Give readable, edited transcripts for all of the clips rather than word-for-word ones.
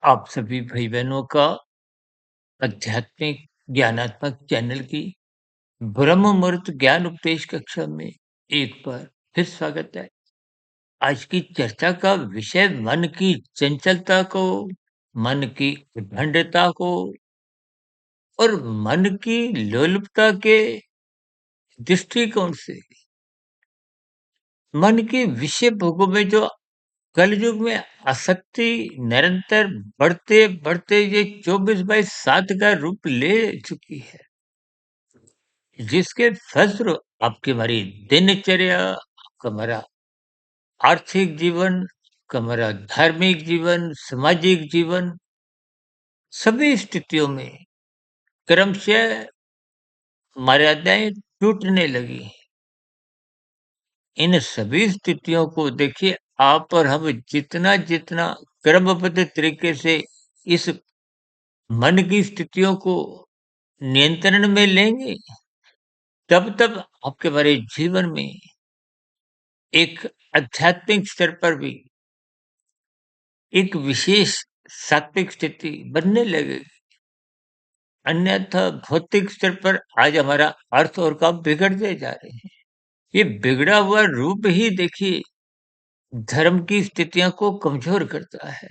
आप सभी भाई-बहनों का आध्यात्मिक ज्ञानात्मक चैनल की ब्रह्म मुहूर्त ज्ञान उपदेश कक्षा में एक बार फिर स्वागत है। आज की चर्चा का विषय मन की चंचलता को, मन की उद्दंडता को और मन की लोलुपता के दृष्टिकोण से मन के विषय भोगों में जो कलयुग में आसक्ति निरंतर बढ़ते-बढ़ते ये 24/7 का रूप ले चुकी है। जिसके फलस्वरूप आपकी हमारी दिनचर्या, आपका हमारा आर्थिक जीवन, आपका हमारा धार्मिक जीवन, सामाजिक जीवन, सभी स्थितियों में क्रमशः मर्यादाएँ टूटने लगी हैं। इन सभी स्थितियों को देखिए आप और हम जितना-जितना क्रमबद्ध तरीके से इस मन की स्थितियों को नियंत्रण में लेंगे, तब-तब आपके हमारे जीवन में एक आध्यात्मिक स्तर पर भी एक विशेष सात्विक स्थिति बनने लगेगी। अन्यथा भौतिक स्तर पर आज हमारा अर्थ और काम बिगड़ते जा रहे हैं। ये बिगड़ा हुआ रूप ही देखिए धर्म की स्थितियों को कमज़ोर करता है।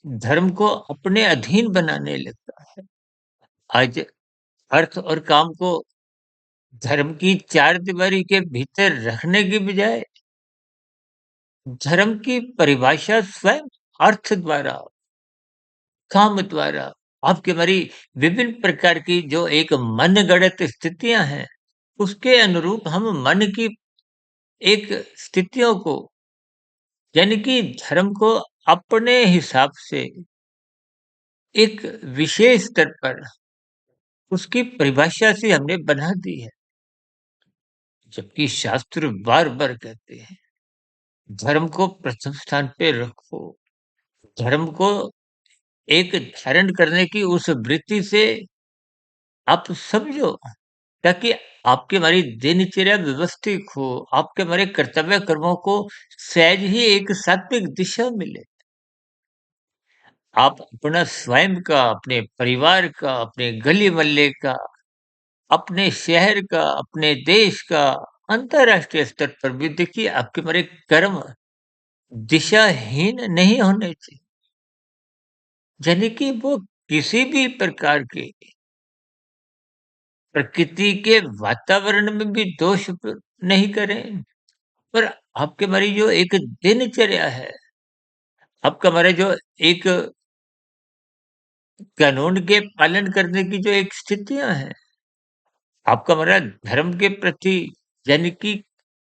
धर्म को अपने अधीन बनाने लगता है। आज अर्थ और काम को धर्म की चारदीवारी के भीतर रखने की बजाय धर्म की परिभाषा स्वयं अर्थ द्वारा, काम द्वारा आपकी हमारी विभिन्न प्रकार की जो एक मनगढ़ंत स्थितियाँ हैं, उसके अनुरूप हम मन की एक स्थितियों को यानी कि धर्म को अपने हिसाब से एक विशेष स्तर पर उसकी परिभाषा से हमने बना दी है। जबकि शास्त्र बार-बार कहते हैं, धर्म को प्रथम स्थान पे रखो। धर्म को एक धारण करने की उस वृत्ति से आप समझो ताकि आपकी हमारी दिनचर्या व्यवस्थित हो, आपके हमारे कर्तव्य कर्मों को सहज ही एक सात्विक दिशा मिले। आप अपना स्वयं का, अपने परिवार का, अपने गली-मोहल्ले का, अपने शहर का, अपने देश का, अंतर्राष्ट्रीय स्तर पर भी देखिए आपके हमारे कर्म दिशाहीन नहीं होने चाहिए। यानी कि वो किसी भी प्रकार के प्रकृति के वातावरण में भी दोष नहीं करें। पर आपके हमारी जो एक दिनचर्या है, आपका हमारा जो एक कानून के पालन करने की जो एक स्थितियाँ हैं, आपका हमारा धर्म के प्रति यानी कि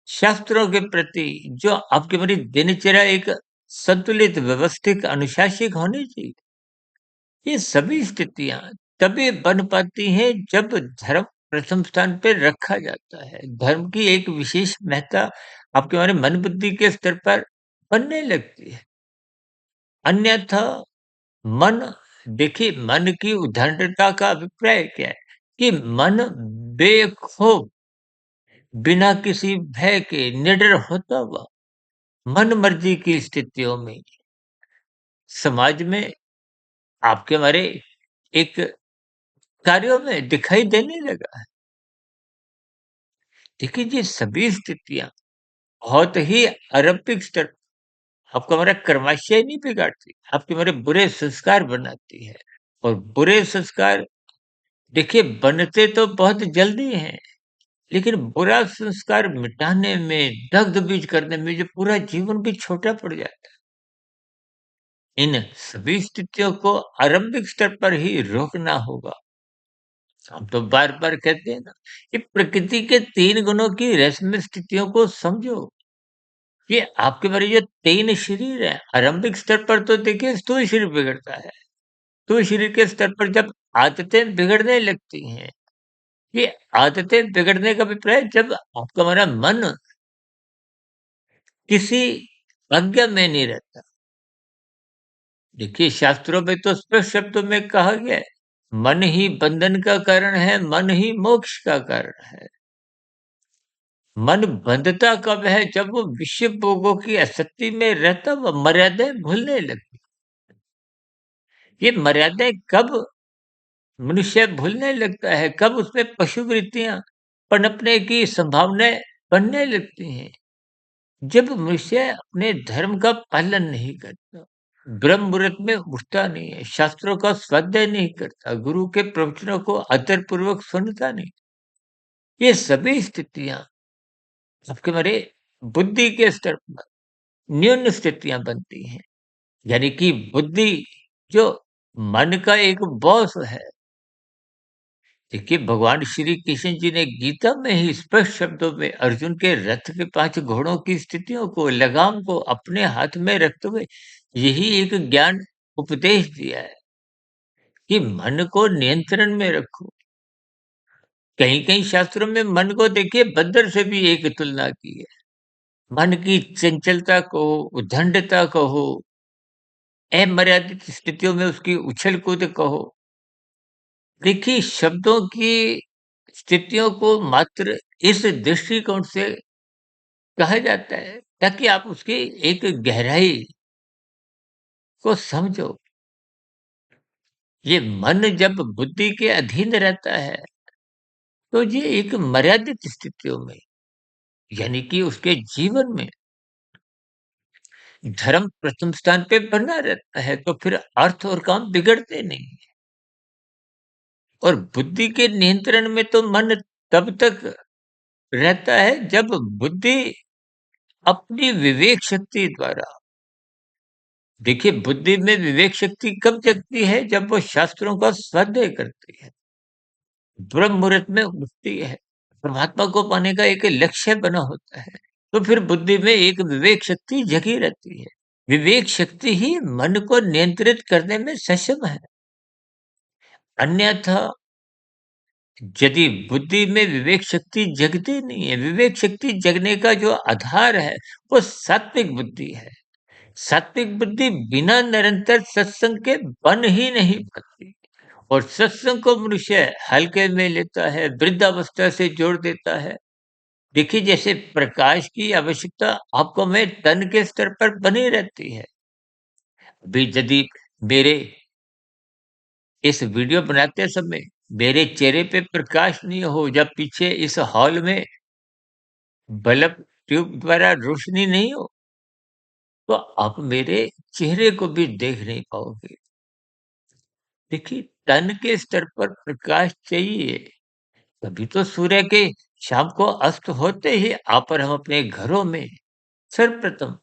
शास्त्रों के प्रति जो आपकी हमारी दिनचर्या एक संतुलित, व्यवस्थित, अनुशासित होनी चाहिए। ये सभी स्थितियाँ तभी बन पाती हैं जब धर्म प्रथम स्थान पे रखा जाता है। धर्म की एक विशेष महत्ता आपके हमारे मन बुद्धि के स्तर पर बनने लगती है। अन्यथा मन देखिए मन की उद्दंडता का अभिप्राय क्या है? कि मन बेखौफ बिना किसी भय के निडर होता हुआ मन मर्जी की स्थितियों में समाज में आपके हमारे एक कार्यों में दिखाई देने लगा है। देखिए ये सभी स्थितियाँ बहुत ही आरंभिक स्तर आपका हमारा कर्माशय नहीं बिगाड़ती, आपके हमारे बुरे संस्कार बनाती है। और बुरे संस्कार देखिए बनते तो बहुत जल्दी हैं, लेकिन बुरा संस्कार मिटाने में, दग्ध-बीज करने में जो पूरा जीवन भी छोटा पड़ जाता है। इन सभी स्थितियों को आरंभिक स्तर पर ही रोकना होगा। हम तो बार-बार कहते हैं ना कि प्रकृति के 3 गुणों की रस्म स्थितियों को समझो। ये आपके हमारे जो 3 शरीर हैं, आरंभिक स्तर पर तो देखिए स्थूल शरीर बिगड़ता है। स्थूल शरीर के स्तर पर जब आदतें बिगड़ने लगती हैं, ये आदतें बिगड़ने का अभिप्राय जब आपका हमारा मन किसी आज्ञा में नहीं रहता। देखिए शास्त्रों में तो स्पष्ट शब्दों में कहा गया है, मन ही बंधन का कारण है, मन ही मोक्ष का कारण है। मन बंधता कब है? जब वो विषय भोगों की आसक्ति में रहता हुआ मर्यादाएँ भूलने लगती। ये मर्यादाएँ कब मनुष्य भूलने लगता है, कब उसमें पशु वृत्तियाँ पनपने की संभावनाएँ बनने लगती हैं, जब मनुष्य अपने धर्म का पालन नहीं करता, ब्रह्म मुहूर्त में उठता नहीं है, शास्त्रों का स्वाध्याय नहीं करता, गुरु के प्रवचनों को आदरपूर्वक सुनता नहीं। ये सभी स्थितियाँ आपके हमारे बुद्धि के स्तर पर न्यून स्थितियाँ बनती हैं। यानी कि बुद्धि जो मन का एक बॉस है। देखिए भगवान श्री कृष्ण जी ने गीता में ही स्पष्ट शब्दों में अर्जुन के रथ के 5 घोड़ों की स्थितियों को, लगाम को अपने हाथ में रखते हुए यही एक ज्ञान उपदेश दिया है कि मन को नियंत्रण में रखो। कहीं-कहीं शास्त्रों में मन को देखिए बंदर से भी एक तुलना की है। मन की चंचलता को, उद्दंडता कहो, अमर्यादित स्थितियों में उसकी उछल-कूद कहो। देखिए शब्दों की स्थितियों को मात्र इस दृष्टिकोण से कहा जाता है ताकि आप उसकी एक गहराई को समझो। ये मन जब बुद्धि के अधीन रहता है तो ये एक मर्यादित स्थितियों में यानी कि उसके जीवन में धर्म प्रथम स्थान पे बना रहता है तो फिर अर्थ और काम बिगड़ते नहीं। और बुद्धि के नियंत्रण में तो मन तब तक रहता है जब बुद्धि अपनी विवेक शक्ति द्वारा। देखिए बुद्धि में विवेक शक्ति कब जगती है जब वो शास्त्रों का स्वाध्याय करती है, ब्रह्म मुहूर्त में उठती है, परमात्मा को पाने का एक लक्ष्य बना होता है, तो फिर बुद्धि में एक विवेक शक्ति जगी रहती है। विवेक शक्ति ही मन को नियंत्रित करने में सक्षम है। अन्यथा यदि बुद्धि में विवेक शक्ति जगती नहीं है, विवेक शक्ति जगने का जो आधार है वो सात्विक बुद्धि है। सात्विक बुद्धि बिना निरंतर सत्संग के बन ही नहीं पाती। और सत्संग को मनुष्य हल्के में लेता है, वृद्धावस्था से जोड़ देता है। देखिए जैसे प्रकाश की आवश्यकता आपको में तन के स्तर पर बनी रहती है। अभी यदि मेरे इस वीडियो बनाते समय मेरे चेहरे पे प्रकाश नहीं हो, जब पीछे इस हॉल में बल्ब ट्यूब द्वारा रोशनी नहीं हो, तो आप मेरे चेहरे को भी देख नहीं पाओगे। देखिए तन के स्तर पर प्रकाश चाहिए, तभी तो सूर्य के शाम को अस्त होते ही आप और हम अपने घरों में सर्वप्रथम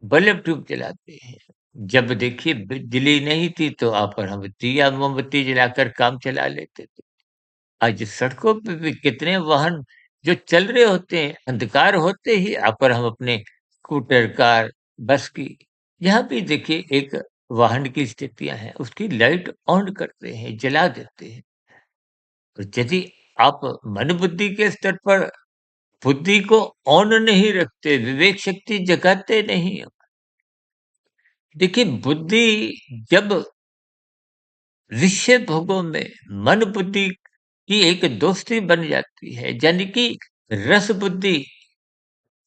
बल्ब ट्यूब जलाते हैं। जब देखिए बिजली नहीं थी तो आप और हम दिया मोमबत्ती जलाकर काम चला लेते थे। आज सड़कों पे भी कितने वाहन जो चल रहे होते हैं, अंधकार होते ही आप और हम अपने स्कूटर, कार, बस की यहाँ भी देखिए एक वाहन की स्थितियाँ हैं, उसकी लाइट ऑन करते हैं, जला देते हैं। तो यदि आप मन बुद्धि के स्तर पर बुद्धि को ऑन नहीं रखते, विवेक शक्ति जगाते नहीं हो। देखिए बुद्धि जब विषय भोगों में मन बुद्धि की एक दोस्ती बन जाती है, यानी कि रस बुद्धि।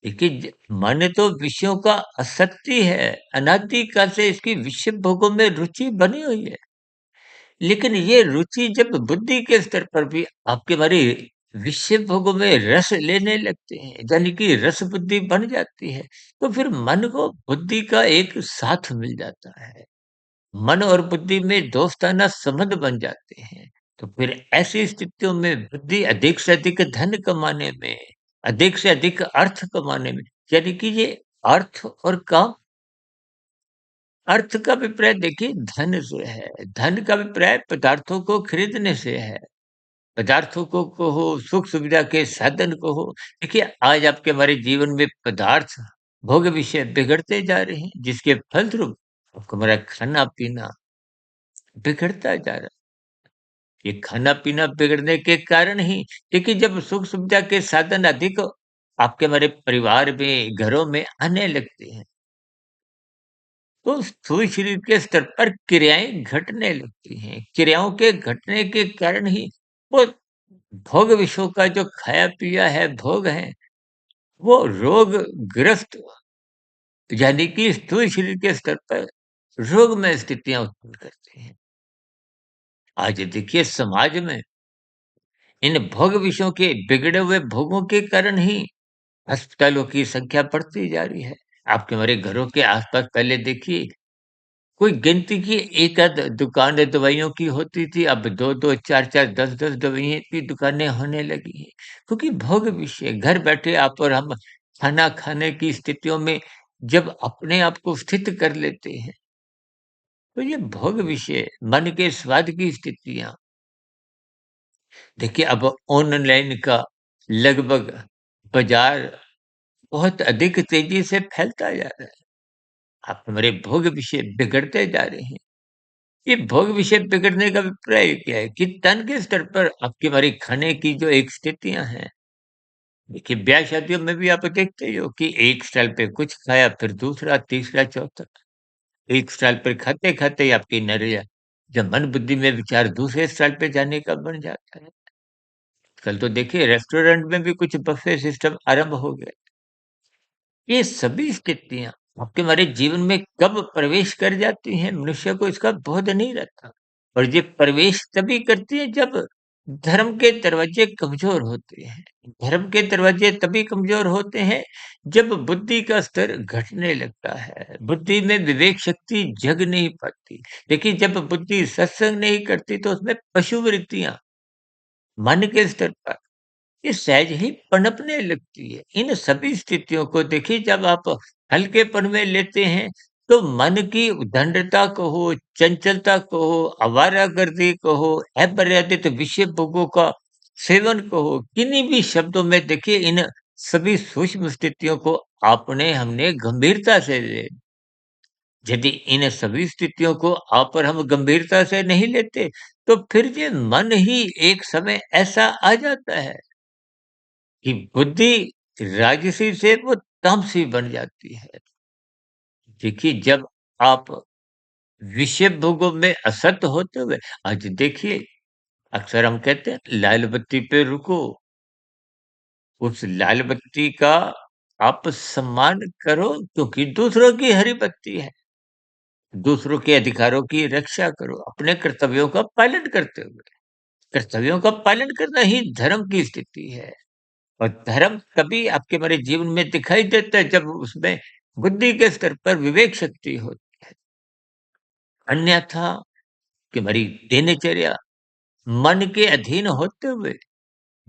देखिए मन तो विषयों का असक्ति है, अनादि काल से इसकी विषय भोगों में रुचि बनी हुई है। लेकिन ये रुचि जब बुद्धि के स्तर पर भी आपके हमारे विषय भोगों में रस लेने लगते हैं, यानी कि रस बुद्धि बन जाती है, तो फिर मन को बुद्धि का एक साथ मिल जाता है। मन और बुद्धि में दोस्ताना संबंध बन जाते हैं। तो फिर ऐसी स्थितियों में बुद्धि अधिक से अधिक धन कमाने में, अधिक से अधिक अर्थ कमाने में, यानी कि ये अर्थ और काम। अर्थ का अभिप्राय देखिए धन से है। धन का अभिप्राय पदार्थों को खरीदने से है। पदार्थों को कहो, सुख सुविधा के साधन को हो। देखिए आज आपके हमारे जीवन में पदार्थ, भोग विषय बिगड़ते जा रहे हैं, जिसके फलस्वरूप आपका हमारा खाना-पीना बिगड़ता जा रहा है। ये खाना-पीना बिगड़ने के कारण ही देखिए जब सुख सुविधा के साधन अधिक आपके हमारे परिवार में, घरों में आने लगते हैं, तो स्थूल शरीर के स्तर पर क्रियाएँ घटने लगती हैं। क्रियाओं के घटने के कारण ही वो भोग विषयों का जो खाया-पिया है, भोग है, वो रोगग्रस्त यानी कि स्थूल शरीर के स्तर पर रोगमय स्थितियाँ उत्पन्न करते हैं। आज देखिए समाज में इन भोग विषयों के बिगड़े हुए भोगों के कारण ही अस्पतालों की संख्या बढ़ती जा रही है। आपके हमारे घरों के आस-पास पहले देखिए कोई गिनती की एक आध दुकान दवाइयों की होती थी, अब 2-2 4-4 10-10 दवाइयों की दुकानें होने लगी हैं। क्योंकि भोग विषय घर बैठे आप और हम खाना खाने की स्थितियों में जब अपने आप को स्थित कर लेते हैं, तो ये भोग विषय मन के स्वाद की स्थितियाँ देखिए अब ऑनलाइन का लगभग बाज़ार बहुत अधिक तेज़ी से फैलता जा रहा है। आप हमारे भोग विषय बिगड़ते जा रहे हैं। ये भोग विषय बिगड़ने का अभिप्राय क्या है कि तन के स्तर पर आपकी हमारी खाने की जो एक स्थितियाँ हैं, देखिए ब्याह-शादियों में भी आप देखते ही हो कि एक स्टाइल पे कुछ खाया, फिर दूसरा, तीसरा, चौथा। एक स्टाइल पर खाते-खाते ही आपकी नज़रिया जब मन बुद्धि में विचार दूसरे स्टाइल पे जाने का बन जाता है। कल तो देखिए रेस्टोरेंट में भी कुछ बफे सिस्टम आरंभ हो गए। ये सभी स्थितियाँ आपके हमारे जीवन में कब प्रवेश कर जाती हैं, मनुष्य को इसका बोध नहीं रहता। और ये प्रवेश तभी करती है जब धर्म के दरवाजे कमज़ोर होते हैं। धर्म के दरवाजे तभी कमज़ोर होते हैं जब बुद्धि का स्तर घटने लगता है। बुद्धि में विवेक शक्ति जग नहीं पाती। देखिए जब बुद्धि सत्संग नहीं करती तो उसमें पशु वृत्तियाँ मन के स्तर पर ये सहज ही पनपने लगती है। इन सभी स्थितियों को देखिए जब आप हल्केपन में लेते हैं, तो मन की उद्दंडता कहो, चंचलता कहो, आवारागर्दी कहो, अमर्यादित विषय भोगों का सेवन कहो, किन्हीं भी शब्दों में देखिए इन सभी सूक्ष्म स्थितियों को आपने हमने गंभीरता से ले यदि इन सभी स्थितियों को आप और हम गंभीरता से नहीं लेते, तो फिर ये मन ही एक समय ऐसा आ जाता है कि बुद्धि राजसी से वो तामसी बन जाती है। देखिए जब आप विषय भोगों में असक्त होते हुए आज देखिए अक्सर हम कहते हैं लाल बत्ती पे रुको, उस लाल बत्ती का आप सम्मान करो क्योंकि दूसरों की हरी बत्ती है। दूसरों के अधिकारों की रक्षा करो, अपने कर्तव्यों का पालन करते हुए। कर्तव्यों का पालन करना ही धर्म की स्थिति है। और धर्म तभी आपके हमारे जीवन में दिखाई देता है जब उसमें बुद्धि के स्तर पर विवेक शक्ति होती है। अन्यथा कि हमारी दिनचर्या मन के अधीन होते हुए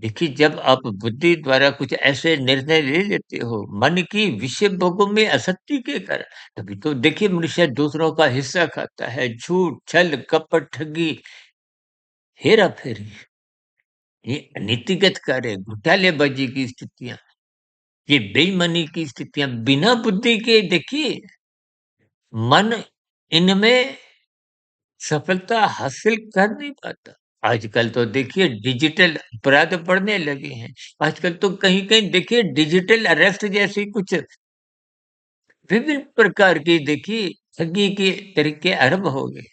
देखिए जब आप बुद्धि द्वारा कुछ ऐसे निर्णय ले लेते हो मन की विषय भोगों में आसक्ति के कारण तभी तो देखिए मनुष्य दूसरों का हिस्सा खाता है झूठ छल कपट ठगी हेरा फेरी ये नीतिगत कार्य घोटालेबाजी की स्थितियां ये बेईमानी की स्थितियाँ बिना बुद्धि के देखिए मन इनमें सफलता हासिल कर नहीं पाता। आजकल तो देखिए डिजिटल अपराध बढ़ने लगे हैं। आजकल तो कहीं-कहीं देखिए डिजिटल अरेस्ट जैसी कुछ विभिन्न प्रकार की देखिए ठगी के तरीके आरंभ हो गए।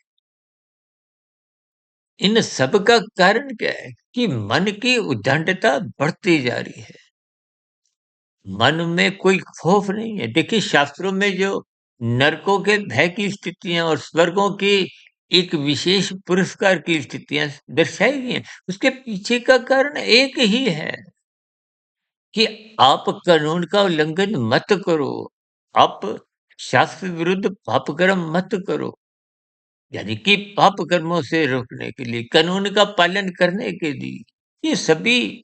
इन सब का कारण क्या है कि मन की उद्दंडता बढ़ती जा रही है। मन में कोई खौफ नहीं है। देखिए शास्त्रों में जो नरकों के भय की स्थितियाँ और स्वर्गों की एक विशेष पुरस्कार की स्थितियाँ दर्शाई गई हैं, उसके पीछे का कारण एक ही है कि आप कानून का उल्लंघन मत करो। आप शास्त्र विरुद्ध पाप कर्म मत करो। यानी कि पाप कर्मों से रोकने के लिए, कानून का पालन करने के लिए, ये सभी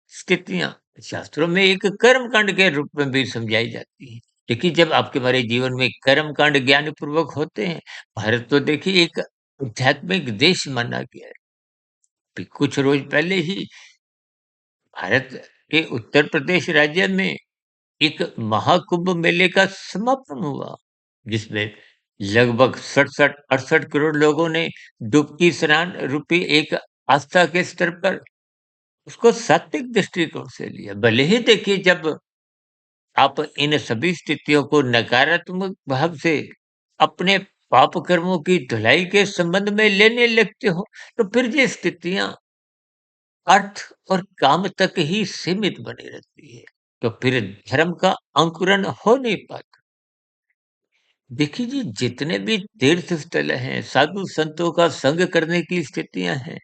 स्थितियाँ शास्त्रों में एक कर्म कांड के रूप में भी समझाई जाती हैं। देखिए जब आपके हमारे जीवन में कर्म कांड ज्ञान पूर्वक होते हैं, भारत तो देखिए एक आध्यात्मिक देश माना गया है। अभी कुछ रोज पहले ही भारत के उत्तर प्रदेश राज्य में एक महाकुंभ मेले का समापन हुआ, जिसमें लगभग 67-68 करोड़ लोगों ने डुबकी स्नान रूपी एक आस्था के स्तर पर उसको सात्विक दृष्टिकोण से लिया। भले ही देखिए जब आप इन सभी स्थितियों को नकारात्मक भाव से अपने पाप कर्मों की धुलाई के संबंध में लेने लगते हो, तो फिर ये स्थितियाँ अर्थ और काम तक ही सीमित बनी रहती है। तो फिर धर्म का अंकुरण हो नहीं पाता। देखिए जी, जितने भी तीर्थ स्थल हैं, साधु संतों का संग करने की स्थितियाँ हैं,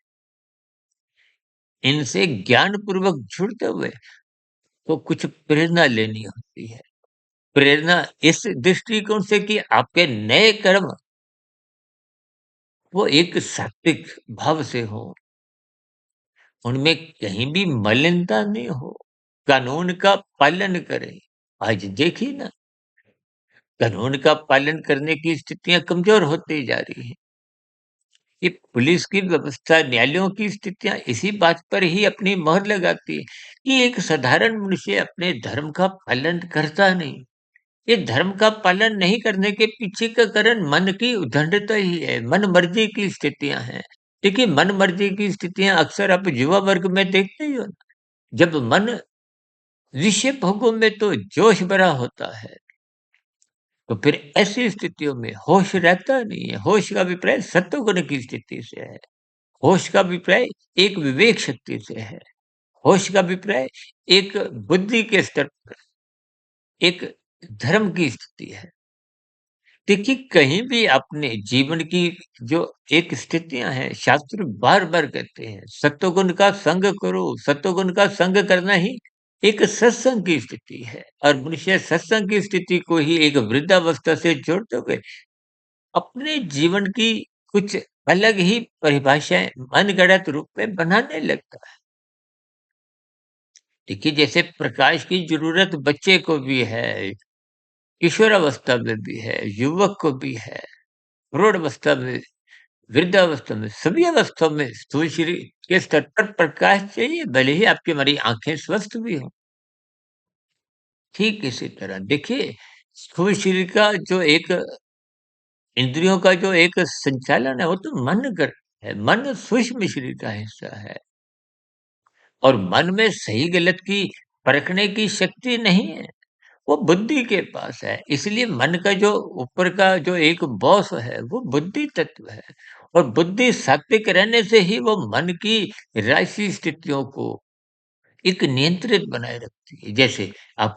इनसे ज्ञानपूर्वक जुड़ते हुए तो कुछ प्रेरणा लेनी होती है। प्रेरणा इस दृष्टिकोण से कि आपके नए कर्म वो एक सात्विक भाव से हो, उनमें कहीं भी मलिनता नहीं हो, कानून का पालन करें। आज देखिए ना, कानून का पालन करने की स्थितियाँ कमज़ोर होती जा रही हैं। ये पुलिस की व्यवस्था, न्यायालयों की स्थितियाँ इसी बात पर ही अपनी मोहर लगाती है कि एक साधारण मनुष्य अपने धर्म का पालन करता नहीं। ये धर्म का पालन नहीं करने के पीछे का कारण मन की उद्दंडता ही है, मन-मर्जी की स्थितियाँ हैं। देखिए, मन-मर्जी की स्थितियाँ अक्सर आप युवा वर्ग में देखते ही हो ना, जब मन विषय भोगों में तो जोश भरा होता है, तो फिर ऐसी स्थितियों में होश रहता नहीं है। होश का अभिप्राय सत्वगुण की स्थिति से है। होश का अभिप्राय एक विवेक शक्ति से है। होश का अभिप्राय एक बुद्धि के स्तर पर एक धर्म की स्थिति है। देखिए, कहीं भी अपने जीवन की जो एक स्थितियाँ हैं, शास्त्र बार-बार कहते हैं, सत्वगुण का संग करो, सत्वगुण का संग करना ही एक सत्संग की स्थिति है और मनुष्य सत्संग की स्थिति को ही एक वृद्धावस्था से जोड़ते हुए अपने जीवन की कुछ अलग ही परिभाषाएँ मनगढ़ंत रूप में बनाने लगता है। देखिए, जैसे प्रकाश की ज़रूरत बच्चे को भी है, किशोरावस्था में भी है, युवक को भी है, प्रौढ़ावस्था में, वृद्धावस्था में, सभी अवस्थाओं में स्थूल शरीर के स्तर पर प्रकाश चाहिए, भले ही आपकी हमारी आँखें स्वस्थ भी हों। ठीक इसी तरह देखिए, स्थूल शरीर का जो एक इंद्रियों का जो एक संचालन है, वो तो मन करता है। मन सूक्ष्म शरीर का हिस्सा है और मन में सही-गलत की परखने की शक्ति नहीं है। वो बुद्धि के पास है। इसलिए मन का जो ऊपर का जो एक बॉस है, वो बुद्धि तत्व है और बुद्धि सात्विक रहने से ही वो मन की राशि स्थितियों को एक नियंत्रित बनाए रखती है। जैसे आप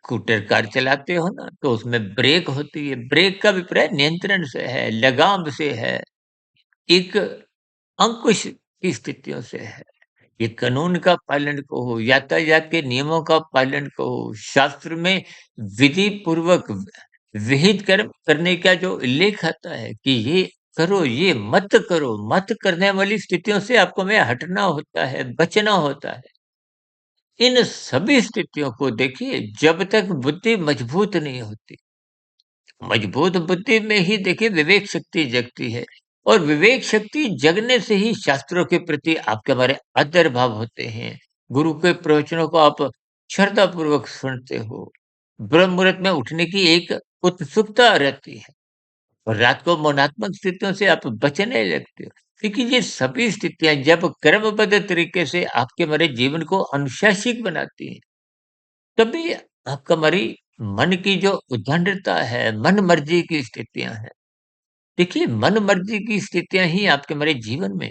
स्कूटर कार चलाते हो ना, तो उसमें ब्रेक होती है। ब्रेक का अभिप्राय नियंत्रण से है, लगाम से है, एक अंकुश की स्थितियों से है। ये कानून का पालन कहो, यातायात के नियमों का पालन कहो, शास्त्र में विधि पूर्वक विहित कर्म करने का जो उल्लेख आता है कि ये करो, ये मत करो, मत करने वाली स्थितियों से आपको में हटना होता है, बचना होता है। इन सभी स्थितियों को देखिए, जब तक बुद्धि मजबूत नहीं होती, मजबूत बुद्धि में ही देखिए विवेक शक्ति जगती है और विवेक शक्ति जगने से ही शास्त्रों के प्रति आपके हमारे आदर भाव होते हैं। गुरु के प्रवचनों को आप श्रद्धा पूर्वक सुनते हो। ब्रह्म मुहूर्त में उठने की एक उत्सुकता रहती है और रात को मौनात्मक स्थितियों से आप बचने लगते हो। देखिए, ये सभी स्थितियाँ जब क्रमबद्ध तरीके से आपके हमारे जीवन को अनुशासित बनाती हैं, तभी आपका हमारी मन की जो उद्दंडता है, मन मर्जी की स्थितियाँ हैं। देखिए, मन मर्जी की स्थितियाँ ही आपके हमारे जीवन में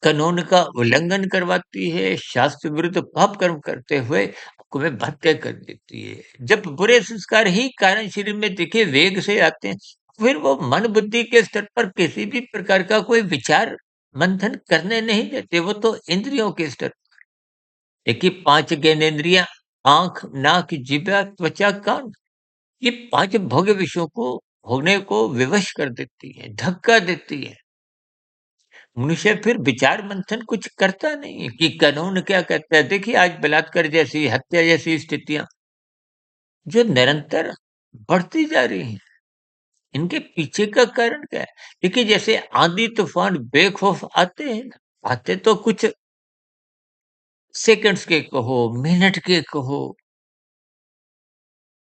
कानून का उल्लंघन करवाती है, शास्त्र विरुद्ध पाप कर्म करते हुए आपको में भटके कर देती है। जब बुरे संस्कार ही कारण शरीर में देखिए वेग से आते हैं, फिर वो मन बुद्धि के स्तर पर किसी भी प्रकार का कोई विचार मंथन करने नहीं देते, वो तो इंद्रियों के स्तर। देखिए, 5 ज्ञानेंद्रियाँ आँख, नाक, जिह्वा, त्वचा, कान, ये 5 भोग्य विषयों को भोगने को विवश कर देती हैं, धक्का देती हैं। मनुष्य फिर विचार मंथन कुछ करता नहीं है कि कानून क्या कहता है। देखिए, आज बलात्कार जैसी, हत्या जैसी स्थितियाँ जो निरंतर बढ़ती जा रही हैं, इनके पीछे का कारण क्या है? देखिए, जैसे आंधी-तूफान बेखौफ आते हैं ना, आते तो कुछ सेकंड्स के कहो, मिनट के कहो,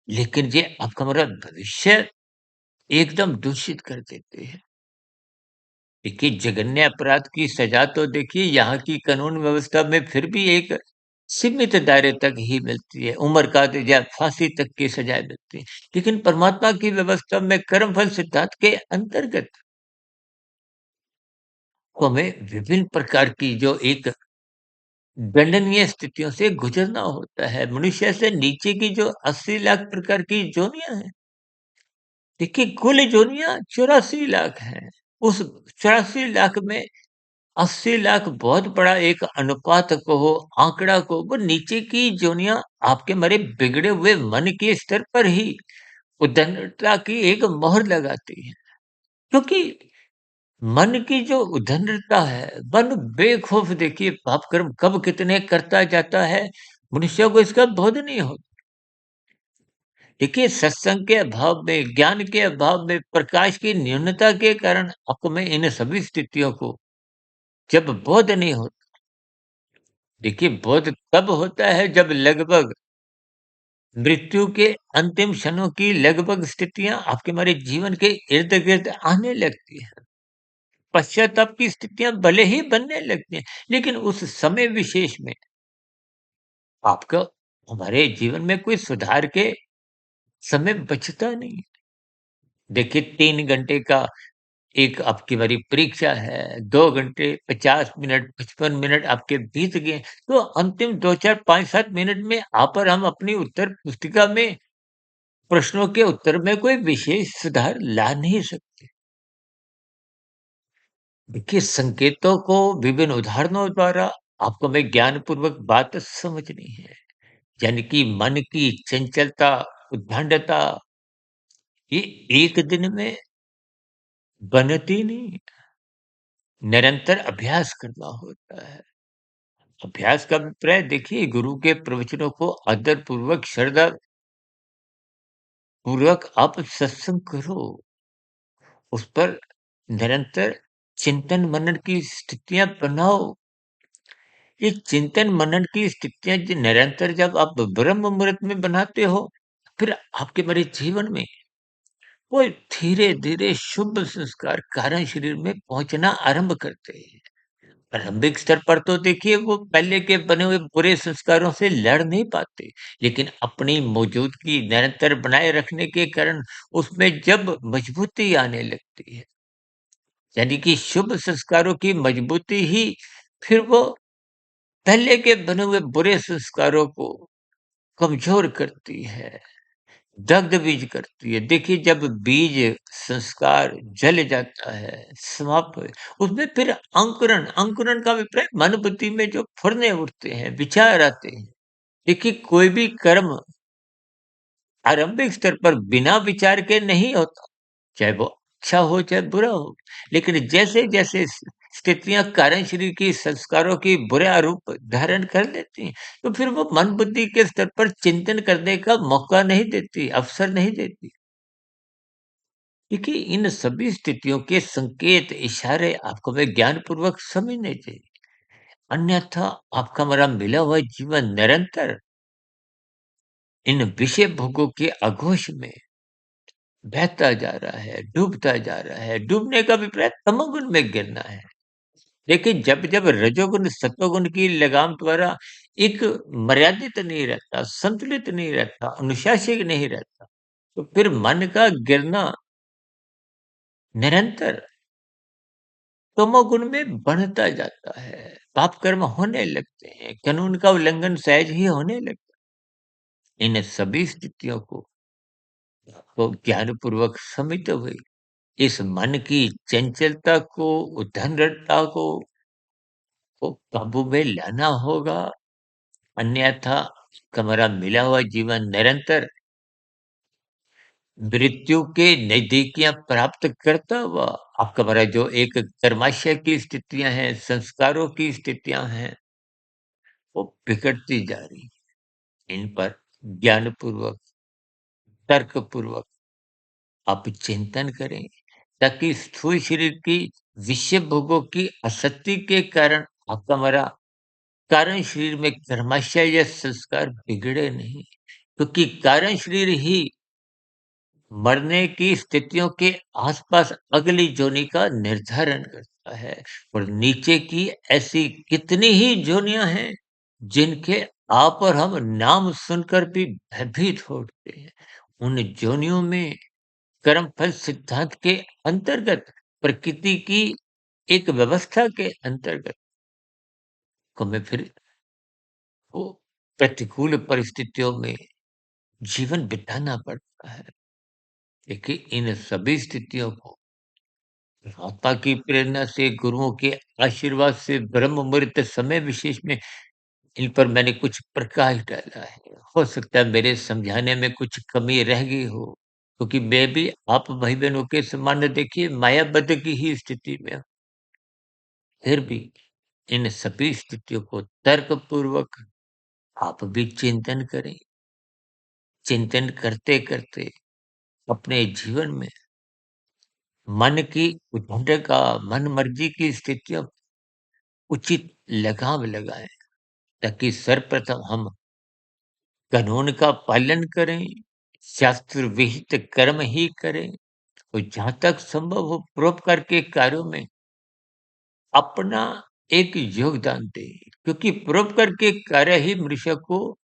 लेकिन ये आपका हमारा भविष्य एकदम दूषित कर देते हैं। देखिए, जघन्य अपराध की सज़ा तो देखिए यहाँ की कानून व्यवस्था में फिर भी एक सीमित दायरे तक ही मिलती है, उम्र कैद या फांसी तक की सज़ाएँ मिलती हैं। लेकिन परमात्मा की व्यवस्था में कर्मफल सिद्धांत के अंतर्गत को हमें विभिन्न प्रकार की जो एक दंडनीय स्थितियों से गुज़रना होता है। मनुष्य से नीचे की जो 80 लाख प्रकार की योनियाँ हैं, देखिए कुल जोनियाँ 84 लाख हैं। उस 84 लाख में 80 लाख बहुत बड़ा एक अनुपात कहो, आंकड़ा कहो, वो नीचे की जोनियाँ आपके हमारे बिगड़े हुए मन के स्तर पर ही उद्दंडता की एक मोहर लगाती है। क्योंकि मन की जो उद्दंडता है, मन बेखौफ देखिए पाप कर्म कब कितने करता जाता है, मनुष्य को इसका बोध नहीं होता। देखिए सत्संग के अभाव में, ज्ञान के अभाव में, प्रकाश की न्यूनता के कारण आपको में इन सभी स्थितियों को जब बोध नहीं होता, देखिए बोध तब होता है जब लगभग मृत्यु के अंतिम क्षणों की लगभग स्थितियां आपके हमारे जीवन के इर्द गिर्द आने लगती हैं। पश्चाताप की स्थितियां भले ही बनने लगती हैं, लेकिन उस समय विशेष में आपका हमारे जीवन में कोई सुधार के समय बचता नहीं। देखिए 3 घंटे का एक आपकी बारी परीक्षा है, 2 घंटे 50 मिनट, 55 मिनट आपके बीत गए, तो अंतिम 2, 4, 5, 7 मिनट में आप और हम अपनी उत्तर पुस्तिका में प्रश्नों के उत्तर में कोई विशेष सुधार ला नहीं सकते। देखिए संकेतों को विभिन्न उदाहरणों द्वारा आपको हमें ज्ञानपूर्वक बात समझनी है। यानी कि मन की चंचलता, उद्दंडता ये एक दिन में बनती नहीं, निरंतर अभ्यास करना होता है। अभ्यास का अभिप्राय देखिए गुरु के प्रवचनों को आदर पूर्वक श्रद्धा पूर्वक आप सत्संग करो, उस पर निरंतर चिंतन मनन की स्थितियां बनाओ। ये चिंतन मनन की स्थितियां निरंतर जब आप ब्रह्म मुहूर्त में बनाते हो, फिर आपके मेरे जीवन में वो धीरे धीरे शुभ संस्कार कारण शरीर में पहुंचना आरंभ करते हैं। प्रारंभिक स्तर पर तो देखिए वो पहले के बने हुए बुरे संस्कारों से लड़ नहीं पाते, लेकिन अपनी मौजूदगी निरंतर बनाए रखने के कारण उसमें जब मजबूती आने लगती है, यानी कि शुभ संस्कारों की मजबूती ही फिर वो पहले के बने हुए बुरे संस्कारों को कमजोर करती है, दग्ध बीज करती है। देखिए जब बीज संस्कार जल जाता है, समाप्त हो, उसमें फिर अंकुरण अंकुरण का अभिप्राय मन बुद्धि में जो फुरने उठते हैं, विचार आते हैं। देखिए कोई भी कर्म आरंभिक स्तर पर बिना विचार के नहीं होता, चाहे वो अच्छा हो चाहे बुरा हो। लेकिन जैसे-जैसे स्थितियाँ कारण शरीर की संस्कारों की बुरा रूप धारण कर लेती हैं, तो फिर वो मन बुद्धि के स्तर पर चिंतन करने का मौका नहीं देती, अवसर नहीं देती। देखिए इन सभी स्थितियों के संकेत, इशारे आपको हमें ज्ञानपूर्वक समझने चाहिए। अन्यथा आपका हमारा मिला हुआ जीवन निरंतर इन विषय भोगों के आघोष में बहता जा रहा है, डूबता जा रहा है। डूबने का अभिप्राय तमोगुण में गिरना है। देखिए जब-जब रजोगुण, सत्वगुण की लगाम द्वारा एक मर्यादित नहीं रहता, संतुलित नहीं रहता, अनुशासित नहीं रहता, तो फिर मन का गिरना निरंतर तमोगुण में बढ़ता जाता है। पाप कर्म होने लगते हैं, कानून का उल्लंघन सहज ही होने लगता है। इन सभी स्थितियों को ज्ञानपूर्वक समझते हुए इस मन की चंचलता को, उद्दंडता को काबू में लाना होगा, अन्यथा हमारा मिला हुआ जीवन निरंतर मृत्यु के नजदीकियां प्राप्त करता हुआ आपका हमारा जो एक कर्माशय की स्थितियां हैं, संस्कारों की स्थितियां हैं, वो बिगड़ती जा रही। इन पर ज्ञानपूर्वक, तर्कपूर्वक आप चिंतन करें, ताकि स्थूल शरीर की विषय भोगों की आसक्ति के कारण आपका हमारा कारण शरीर में कर्माशय या संस्कार बिगड़े नहीं, क्योंकि कारण शरीर ही मरने की स्थितियों के आसपास अगली जोनी का निर्धारण करता है। और नीचे की ऐसी कितनी ही जोनियां हैं जिनके आप और हम नाम सुनकर भी भयभीत हो उठते हैं। उन जोनियों में कर्मफल सिद्धांत के अंतर्गत प्रकृति की एक व्यवस्था के अंतर्गत को हमें फिर वो प्रतिकूल परिस्थितियों में जीवन बिताना पड़ता है। देखिए, इन सभी स्थितियों को आत्मा की प्रेरणा से, गुरुओं के आशीर्वाद से, ब्रह्म मुहूर्त समय विशेष में इन पर मैंने कुछ प्रकाश डाला है। हो सकता है मेरे समझाने में कुछ कमी रह गई हो, क्योंकि मैं भी आप भाई-बहनों के समान देखिए मायाबद्ध की ही स्थिति में हूँ। फिर भी इन सभी स्थितियों को तर्कपूर्वक आप भी चिंतन करें। चिंतन करते-करते अपने जीवन में मन की उद्दंड मन मर्जी की स्थितियों उचित लगाम लगाएँ, ताकि सर्वप्रथम हम कानून का पालन करें, शास्त्र विहित कर्म ही करें और जहाँ तक संभव हो परोपकार के कार्यों में अपना एक योगदान दें। क्योंकि परोपकार के कार्य ही मनुष्य को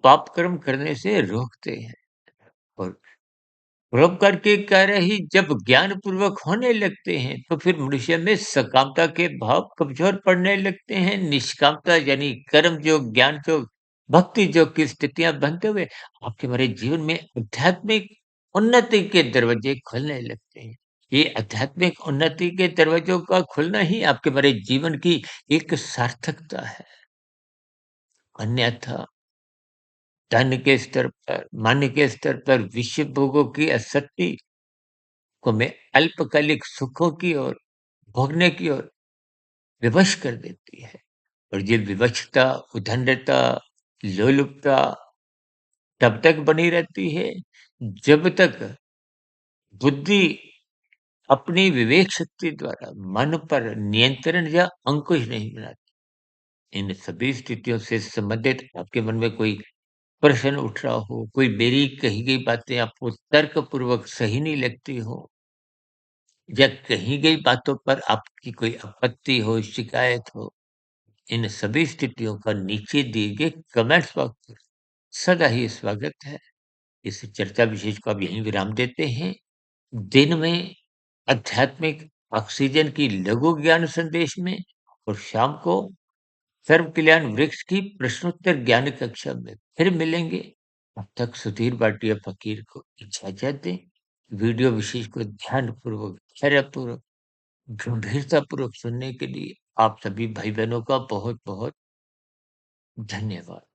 पाप कर्म करने से रोकते हैं और परोपकार के कार्य ही जब ज्ञान पूर्वक होने लगते हैं, तो फिर मनुष्य में सकामता के भाव कमजोर पड़ने लगते हैं। निष्कामता यानी कर्म योग, ज्ञान योग, भक्ति योग की स्थितियाँ बनते हुए आपके हमारे जीवन में आध्यात्मिक उन्नति के दरवाजे खुलने लगते हैं। ये आध्यात्मिक उन्नति के दरवाजों का खुलना ही आपके हमारे जीवन की एक सार्थकता है। अन्यथा धन के स्तर पर, मन के स्तर पर विषय भोगों की आसक्ति को मैं अल्पकालिक सुखों की ओर भोगने की ओर विवश कर देती है। और ये विवशता, उद्दंडता, लोलुपता तब तक बनी रहती है जब तक बुद्धि अपनी विवेक शक्ति द्वारा मन पर नियंत्रण या अंकुश नहीं बनाती। इन सभी स्थितियों से संबंधित आपके मन में कोई प्रश्न उठ रहा हो, कोई मेरी कही गई बातें आपको तर्कपूर्वक सही नहीं लगती हो या कही गई बातों पर आपकी कोई आपत्ति हो, शिकायत हो, इन सभी स्थितियों का नीचे दिए गए कमेंट्स बॉक्स में सदा ही स्वागत है। इस चर्चा विशेष को अब यहीं विराम देते हैं। दिन में आध्यात्मिक ऑक्सीजन की लघु ज्ञान संदेश में और शाम को सर्व कल्याण वृक्ष की प्रश्नोत्तर ज्ञान कक्षा में फिर मिलेंगे। तब तक सुधीर भाटिया फकीर को इजाजत दें। वीडियो विशेष को ध्यानपूर्वक, धैर्यपूर्वक, गंभीरतापूर्वक सुनने के लिए आप सभी भाई बहनों का बहुत बहुत धन्यवाद।